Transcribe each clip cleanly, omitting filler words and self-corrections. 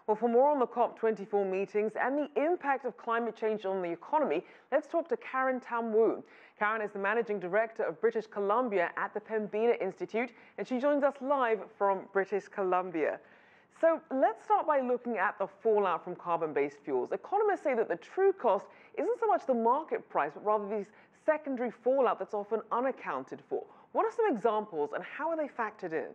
Well, for more on the COP24 meetings and the impact of climate change on the economy, let's talk to Karen Tam Wu. Karen is the Managing Director of British Columbia at the Pembina Institute, and she joins us live from British Columbia. So let's start by looking at the fallout from carbon-based fuels. Economists say that the true cost isn't so much the market price, but rather these secondary fallout that's often unaccounted for. What are some examples and how are they factored in?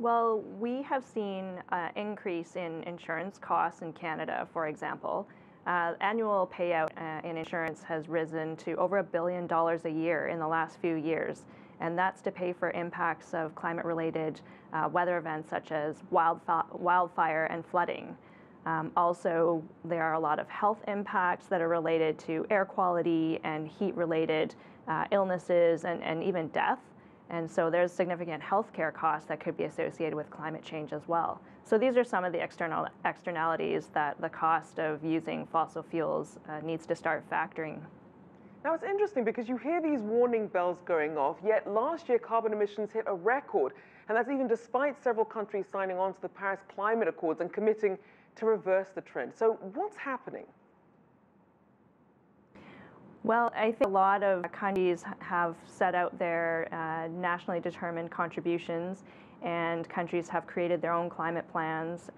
Well, we have seen an increase in insurance costs in Canada, for example. Annual payout in insurance has risen to over $1 billion a year in the last few years, and that's to pay for impacts of climate-related weather events such as wildfire and flooding. Also, there are a lot of health impacts that are related to air quality and heat-related illnesses and even death. And so there's significant healthcare costs that could be associated with climate change as well. So these are some of the externalities that the cost of using fossil fuels needs to start factoring. Now, it's interesting because you hear these warning bells going off, yet last year carbon emissions hit a record, and that's even despite several countries signing on to the Paris Climate Accords and committing to reverse the trend. So what's happening? Well, I think a lot of countries have set out their nationally determined contributions, and countries have created their own climate plans,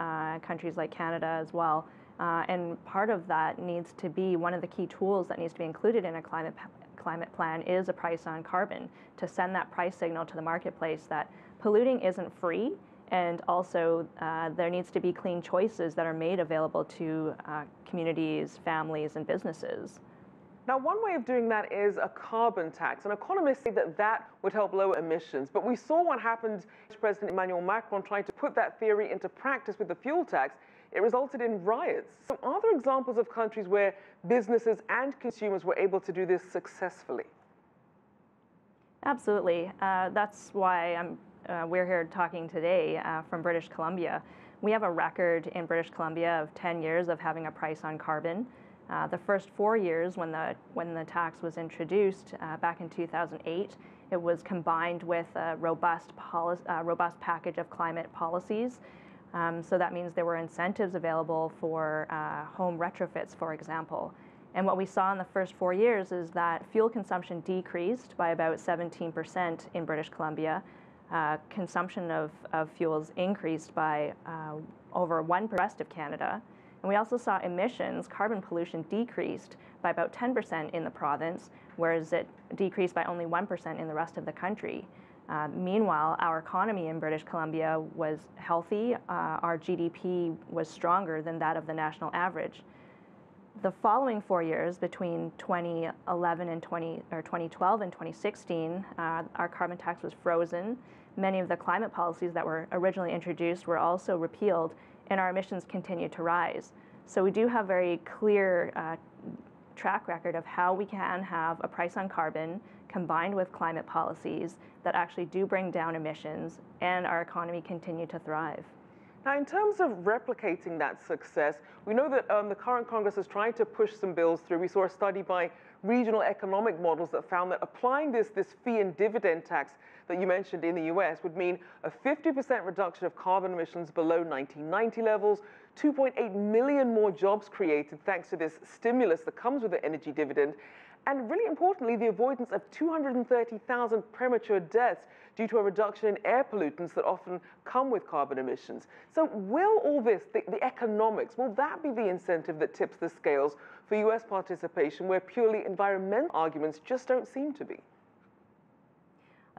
countries like Canada as well. And part of that needs to be, one of the key tools that needs to be included in a climate plan is a price on carbon, to send that price signal to the marketplace that polluting isn't free, and also there needs to be clean choices that are made available to communities, families, and businesses. Now, one way of doing that is a carbon tax, and economists say that that would help lower emissions. But we saw what happened to President Emmanuel Macron trying to put that theory into practice with the fuel tax. It resulted in riots. So are there examples of countries where businesses and consumers were able to do this successfully? Absolutely. That's why we're here talking today from British Columbia. We have a record in British Columbia of 10 years of having a price on carbon. The first 4 years when the tax was introduced back in 2008, it was combined with a robust package of climate policies. So that means there were incentives available for home retrofits, for example. And what we saw in the first 4 years is that fuel consumption decreased by about 17% in British Columbia. Consumption of fuels increased by over 1% in the rest of Canada. And we also saw emissions, carbon pollution, decreased by about 10% in the province, whereas it decreased by only 1% in the rest of the country. Meanwhile, our economy in British Columbia was healthy. Our GDP was stronger than that of the national average. The following 4 years, between 2012 and 2016, our carbon tax was frozen. Many of the climate policies that were originally introduced were also repealed, and our emissions continue to rise. So we do have very clear track record of how we can have a price on carbon combined with climate policies that actually do bring down emissions and our economy continue to thrive. Now, in terms of replicating that success, we know that the current Congress is trying to push some bills through. We saw a study by regional economic models that found that applying this fee and dividend tax that you mentioned in the US would mean a 50% reduction of carbon emissions below 1990 levels, 2.8 million more jobs created thanks to this stimulus that comes with the energy dividend, and really importantly, the avoidance of 230,000 premature deaths due to a reduction in air pollutants that often come with carbon emissions. So will all this, the economics, will that be the incentive that tips the scales for US participation where purely environmental arguments just don't seem to be?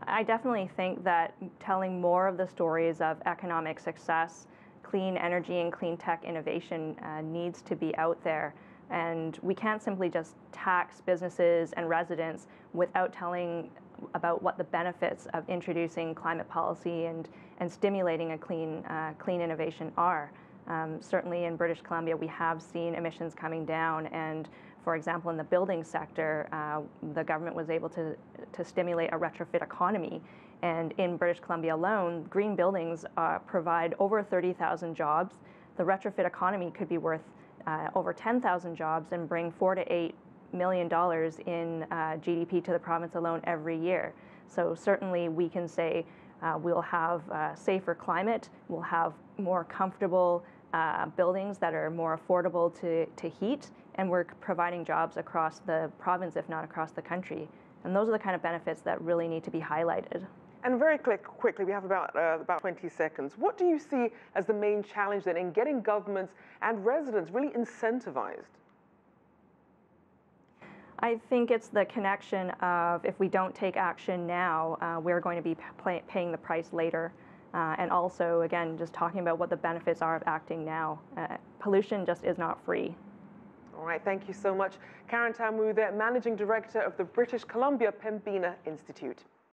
I definitely think that telling more of the stories of economic success, clean energy and clean tech innovation needs to be out there. And we can't simply just tax businesses and residents without telling about what the benefits of introducing climate policy and stimulating a clean innovation are. Certainly in British Columbia, we have seen emissions coming down, and for example, in the building sector, the government was able to stimulate a retrofit economy. And in British Columbia alone, green buildings provide over 30,000 jobs. The retrofit economy could be worth over 10,000 jobs and bring $4 to $8 million in GDP to the province alone every year. So certainly we can say We'll have a safer climate. We'll have more comfortable buildings that are more affordable to heat, and we're providing jobs across the province, if not across the country. And those are the kind of benefits that really need to be highlighted. And very quickly, we have about 20 seconds. What do you see as the main challenge then in getting governments and residents really incentivized? I think it's the connection of, if we don't take action now, we're going to be paying the price later. And also, again, just talking about what the benefits are of acting now. Pollution just is not free. All right, thank you so much. Karen Tam Wu, the Managing Director of the British Columbia Pembina Institute.